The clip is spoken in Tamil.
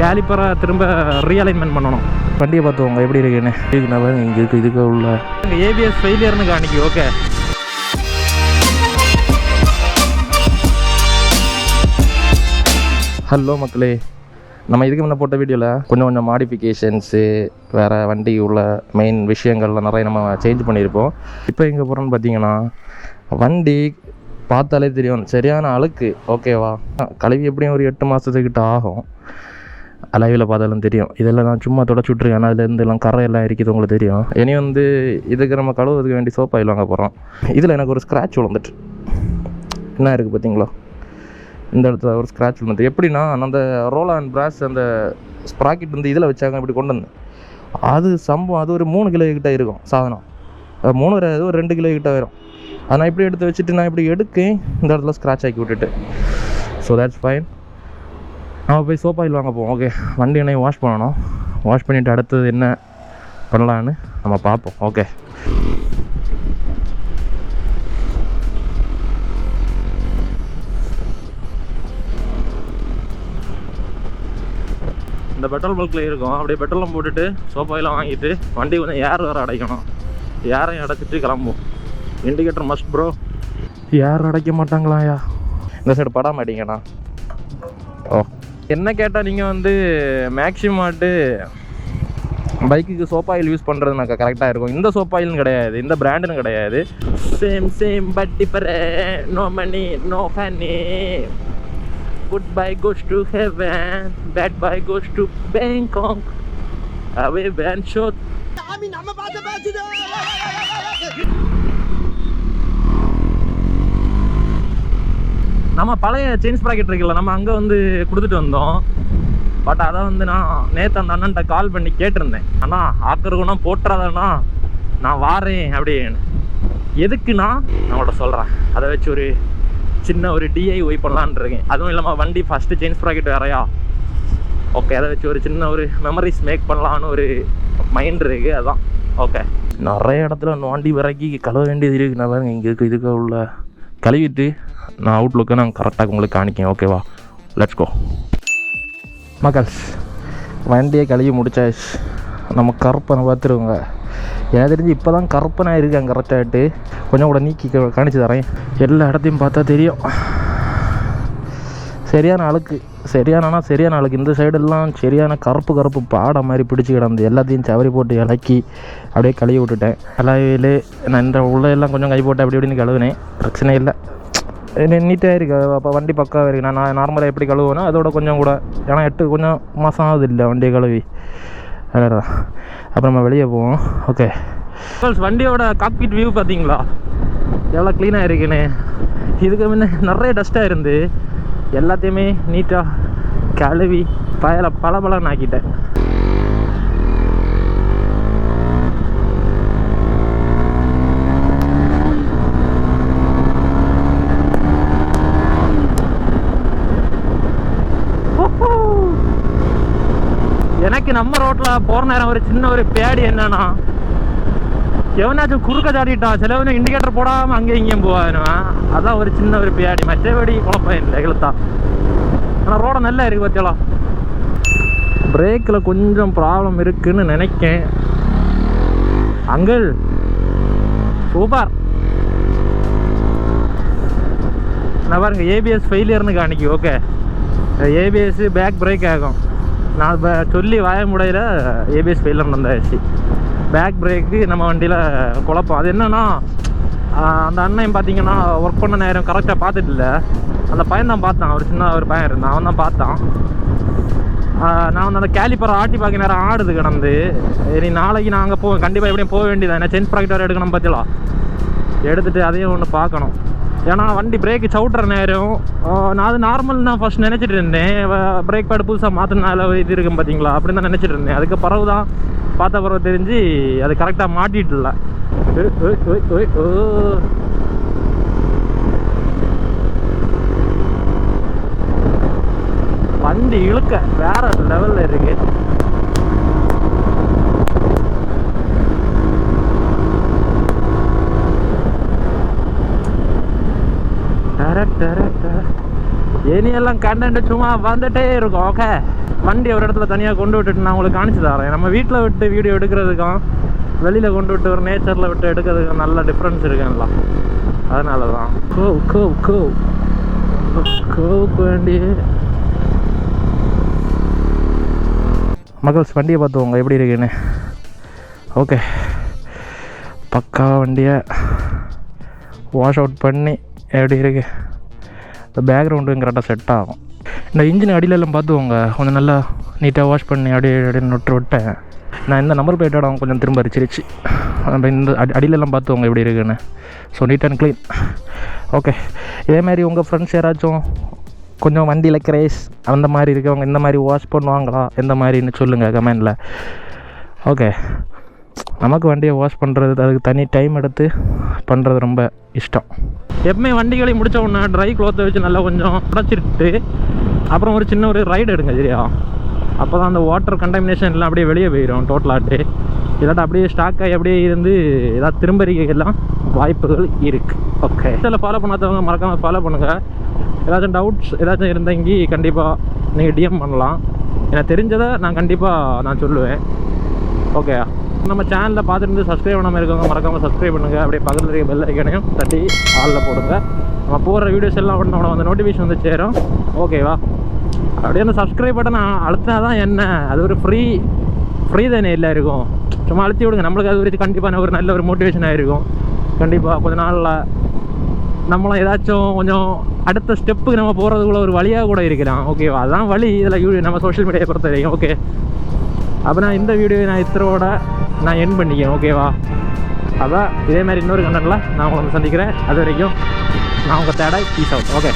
கேலிப்பரை திரும்ப ரீஅலைன்மெண்ட் பண்ணணும். வண்டியை பார்த்துவோங்க எப்படி இருக்குன்னு. இங்கே இருக்குது இதுக்கு உள்ள ஏபிஎஸ் ஃபெயிலியர்னு காணிக்கு. ஓகே, ஹலோ மக்களே, நம்ம இதுக்கு முன்னே போட்ட வீடியோவில் கொஞ்சம் மாடிஃபிகேஷன்ஸு வேறு வண்டி உள்ள மெயின் விஷயங்கள்லாம் நிறைய நம்ம சேஞ்ச் பண்ணியிருப்போம். இப்போ எங்கே போகிறோன்னு பார்த்தீங்கன்னா, வண்டி பார்த்தாலே தெரியும் சரியான அழுக்கு. ஓகேவா, கழுவி எப்படியும் ஒரு 8 மாதத்துக்கிட்ட ஆகும். லைவில் பார்த்தாலும் தெரியும். இதெல்லாம் நான் சும்மா தொடச்சி விட்ருக்கேன். ஆனால் அதுலேருந்து எல்லாம் கரையெல்லாம் இருக்குது, உங்களுக்கு தெரியும். இனி இதுக்கு நம்ம கழுவுறதுக்கு வேண்டி சோப் ஆயில் வாங்க போகிறோம். இதில் எனக்கு ஒரு ஸ்க்ராட்ச் விழுந்துட்டு என்ன இருக்குது பார்த்தீங்களா, இந்த இடத்துல ஒரு ஸ்க்ராட்ச் விழுந்துட்டு. எப்படின்னா, அந்த ரோல் அண்ட் பிராஸ் அந்த ஸ்ப்ராக்கெட் இதில் வச்சாங்க, இப்படி கொண்டு வந்து அது சம்பவம். அது ஒரு 3 கிலோ கிட்ட இருக்கும் சாதனம். 3 ஒரு 2 கிலோ கிட்ட வரும். அதை நான் இப்படி எடுத்து வச்சுட்டு நான் இப்படி எடுக்கேன், இந்த இடத்துல ஸ்க்ராட்ச் ஆக்கி விட்டுட்டு. So that's fine. நம்ம போய் சோப் ஆயில் வாங்க போவோம். ஓகே, வண்டி என்னையும் வாஷ் பண்ணணும். வாஷ் பண்ணிவிட்டு அடுத்தது என்ன பண்ணலான்னு நம்ம பார்ப்போம். ஓகே, இந்த பெட்ரோல் பல்கில் இருக்கும். அப்படியே பெட்ரோலும் போட்டுட்டு சோப் ஆயிலாம் வாங்கிட்டு வண்டி கொஞ்சம் ஏர் வேறு அடைக்கணும். ஏரையும் அடைச்சிட்டு கிளம்புவோம். Indicator must bro. ஏர் அடைக்க மாட்டாங்களாயா? இந்த சைடு பட மாட்டீங்கண்ணா. ஓ, என்ன கேட்டால் நீங்கள் மேக்ஸிமாட்டு பைக்குக்கு சோப் ஆயில் யூஸ் பண்ணுறது எனக்கு கரெக்டாக இருக்கும். இந்த சோப் ஆயில்னு கிடையாது, இந்த பிராண்டுன்னு கிடையாது. Same but different. No money no funny. Good boy goes to heaven, bad boy goes to Bangkok. அவே வேன் ஷோட். நம்ம பழைய செயின் ஸ்ப்ராக்கெட் இருக்குல்ல, நம்ம அங்கே கொடுத்துட்டு வந்தோம். பட் அதை நான் நேற்று அந்த அண்ணன்ட்ட கால் பண்ணி கேட்டிருந்தேன், அண்ணா ஆக்கருக்குன்னா போட்டுறாதண்ணா, நான் வாரேன் அப்படின்னு. எதுக்குன்னா நான் உங்கள்கிட்ட சொல்கிறேன். அதை வச்சு ஒரு சின்ன ஒரு DIY பண்ணலான்னு இருக்கேன். அதுவும் இல்லாமல் வண்டி ஃபஸ்ட்டு செயின் ஸ்ப்ராக்கெட் வேறையா. ஓகே, அதை வச்சு ஒரு சின்ன ஒரு மெமரிஸ் மேக் பண்ணலான்னு ஒரு மைண்ட் இருக்குது. அதுதான். ஓகே, நிறைய இடத்துல வண்டி விறக்கி கழுவ வேண்டியது இருக்குது. நான் பாருங்க இங்கே இருக்குது. இதுக்கு உள்ள கழுவிட்டு நான் அவுட்லுக்கை நான் கரெக்டாக உங்களுக்கு காணிக்கேன். ஓகேவா, லெட்ஸ் கோ மக்கள். வண்டியை கழுவி முடிச்சாச்சு. நம்ம கருப்பனை பார்த்துருவோங்க. எனக்கு தெரிஞ்சு இப்போ தான் கருப்பனை இருக்கேன் கரெக்டாகிட்டு. கொஞ்சம் கூட நீக்கி காணிச்சு தரேன். எல்லா இடத்தையும் பார்த்தா தெரியும். சரியான அழுக்கு, சரியான அழுக்கு. இந்த சைடெல்லாம் சரியான கருப்பு பாடை மாதிரி பிடிச்சி கிடந்து எல்லாத்தையும் சவரி போட்டு இலக்கி அப்படியே கழுவி விட்டுட்டேன். கழுவியில் நான் இந்த உள்ள எல்லாம் கொஞ்சம் கை போட்டு அப்படி இப்படின்னு கழுவுனேன். பிரச்சனை இல்லை, நீட்டாக இருக்குது. அப்போ வண்டி பக்காவாக இருக்குது. நான் நார்மலாக எப்படி கழுவுவேனோ அதோட கொஞ்சம் கூட, ஏன்னா 8 கொஞ்சம் மாதம் ஆகுது இல்லை வண்டியை கழுவி. அதான் அப்புறம் நம்ம வெளியே போவோம். ஓகே, வண்டியோட காக்பிட் வியூ பார்த்தீங்களா எவ்வளோ க்ளீனாக இருக்குன்னு. இதுக்கு முன்னே நிறைய டஸ்ட்டாக இருந்து எல்லாத்தையுமே நீட்டாக கழுவி பல ஆக்கிட்டேன். எனக்கு நம்ம ரோட்டில் போகிற நேரம் ஒரு சின்ன ஒரு பேடி என்னன்னா, எவனாச்சும் குறுக்க சாடிட்டான். சிலவனு இண்டிகேட்டர் போடாமல் அங்கேயும் இங்கேயும் போவானுவேன். அதான் ஒரு சின்ன ஒரு பேடி. மற்றபடி குழப்பம் இல்லை, எங்களுத்தா. ஆனால் ரோட நல்லா இருக்குது பார்த்தீங்களா. பிரேக்கில் கொஞ்சம் ப்ராப்ளம் இருக்குன்னு நினைக்கேன். Uncle super. நான் பாருங்க ஏபிஎஸ் ஃபெயிலியர்னு காணிக்கு. ஓகே, ஏபிஎஸ் பேக் பிரேக் ஆகும். நான் இப்போ சொல்லி வாய முடையில் ஏபிஎஸ் ஃபெயிலியர் வந்தாச்சு. பேக் பிரேக்கு நம்ம வண்டியில் குழப்பம். அது என்னன்னா, அந்த அண்ணன் பார்த்தீங்கன்னா ஒர்க் பண்ண நேரம் கரெக்டாக பார்த்துட்டு இல்லை. அந்த பையன் தான் பார்த்தான், ஒரு சின்ன ஒரு பையன் இருந்தான், அவன் தான் பார்த்தான். நான் அந்த கேலிப்பரை ஆட்டி பார்க்க நேரம் ஆடுது கிடந்து. இனி நாளைக்கு நான் அங்கே போவேன் கண்டிப்பாக. எப்படியும் போக வேண்டியது. ஏன்னா செயின் ப்ராக்கெட் வேறு எடுக்கணும் பார்த்தீங்களா. எடுத்துகிட்டு அதையும் ஒன்று பார்க்கணும். ஏன்னா வண்டி பிரேக்கு சவுட்டுற நேரம் நான் அது நார்மல் தான் ஃபஸ்ட் நினச்சிட்டு இருந்தேன். பிரேக் பேட் புதுசாக மாற்றினால இது இருக்கும் பார்த்தீங்களா, அப்படின்னு தான் நினச்சிட்டு இருந்தேன். அதுக்கு பிறகு தான் பார்த்த பிறகு தெரிஞ்சு அது கரெக்டாக மாட்டிட்டு இல்லை. வண்டி இழுக்க வேற லெவலில் இருக்கு. இனியெல்லாம் கண்டென்ட் சும்மா வந்துட்டே இருக்கும். ஓகே, வண்டி ஒரு இடத்துல தனியாக கொண்டு விட்டுட்டு நான் உங்களுக்கு காணிச்சு தரேன். நம்ம வீட்டில் விட்டு வீடியோ எடுக்கிறதுக்கும் வெளியில் கொண்டு விட்டு ஒரு நேச்சரில் விட்டு எடுக்கிறதுக்கும் நல்ல டிஃப்ரென்ஸ் இருக்குங்களா. அதனால தான் கோவுக்கு வேண்டிய மகள்ஸ் வண்டியை பார்த்துவோங்க எப்படி இருக்குன்னு. ஓகே, பக்கா வண்டியை வாஷ் அவுட் பண்ணி எப்படி இருக்கு. இந்த பேக்ரவுண்டும் கரெக்டாக செட் ஆகும். இந்த இன்ஜின் அடியிலெல்லாம் பார்த்துவோங்க கொஞ்சம் நல்லா நீட்டாக வாஷ் பண்ணி அப்படியே நொட்டு விட்டேன். நான் இந்த நம்பர் பிளேட்டோட கொஞ்சம் திரும்ப அரிச்சிருச்சு. நம்ம இந்த அடியிலெல்லாம் பார்த்துவோங்க எப்படி இருக்குன்னு. So neat and clean. Okay, இதேமாதிரி உங்கள் ஃப்ரெண்ட்ஸ் யாராச்சும் கொஞ்சம் வண்டியில் கிரேஸ் அந்த மாதிரி இருக்கவங்க இந்த மாதிரி வாஷ் பண்ணுவாங்களா எந்த மாதிரின்னு சொல்லுங்கள் கமெண்டில். ஓகே, நமக்கு வண்டியை வாஷ் பண்ணுறது அதுக்கு தனி டைம் எடுத்து பண்ணுறது ரொம்ப இஷ்டம். எப்பவுமே வண்டிகளை முடித்த உடனே ட்ரை க்ளோத்தை வச்சு நல்லா கொஞ்சம் உடச்சிட்டு அப்புறம் ஒரு சின்ன ஒரு ரைடு எடுங்க சரியா. அப்போ தான் அந்த வாட்டர் கண்டாமினேஷன்லாம் அப்படியே வெளியே போயிடும் டோட்டலாகிட்டு. இல்லாட்டா அப்படியே ஸ்டாக் ஆகி அப்படியே இருந்து ஏதாவது திரும்பறிக்கைலாம் வாய்ப்புகள் இருக்குது. ஓகே, இதில் ஃபாலோ பண்ணாதவங்க மறக்காமல் ஃபாலோ பண்ணுங்கள். ஏதாச்சும் டவுட்ஸ் ஏதாச்சும் இருந்தங்கி கண்டிப்பாக நீங்கள் டிஎம் பண்ணலாம். எனக்கு தெரிஞ்சதை நான் கண்டிப்பாக சொல்லுவேன். ஓகே, நம்ம சேனலில் பார்த்துட்டு சப்ஸ்கிரைப் பண்ணாமல் இருக்கவங்க மறக்காமல் சப்ஸ்கிரைப் பண்ணுங்கள். அப்படியே பக்கத்தில் இருக்க பெல் ஐக்கனையும் தட்டி ஆளில் போடுங்க. நம்ம போகிற வீடியோஸ் எல்லாம் உடனே வந்து நோட்டிஃபிகேஷன் வந்து சேரும். ஓகேவா, அப்படியே அந்த சப்ஸ்கிரைப் பட்டனை அழுத்தினா தான் என்ன, அது ஒரு ஃப்ரீ தானே இல்லை இருக்கும். சும்மா அழுத்தி விடுங்க, நம்மளுக்கு அது ஒரு கண்டிப்பாக ஒரு நல்ல ஒரு மோட்டிவேஷனாக இருக்கும். கண்டிப்பாக கொஞ்ச நாளில் நம்மளும் ஏதாச்சும் கொஞ்சம் அடுத்த ஸ்டெப்புக்கு நம்ம போகிறதுக்குள்ள ஒரு வழியாக கூட இருக்கலாம். ஓகேவா, அதுதான் வழி இதில் நம்ம சோஷியல் மீடியாவை பொறுத்த வரைக்கும். ஓகே, அப்போ நான் இந்த வீடியோவை நான் இத்தரோட நான் என் பண்ணிக்கேன். ஓகேவா, அதான் இதே மாதிரி இன்னொரு கண்டனில் நான் உங்களை சந்திக்கிறேன். அது வரைக்கும் நான் உங்கள் தேட பீஸ் அவுட். ஓகே.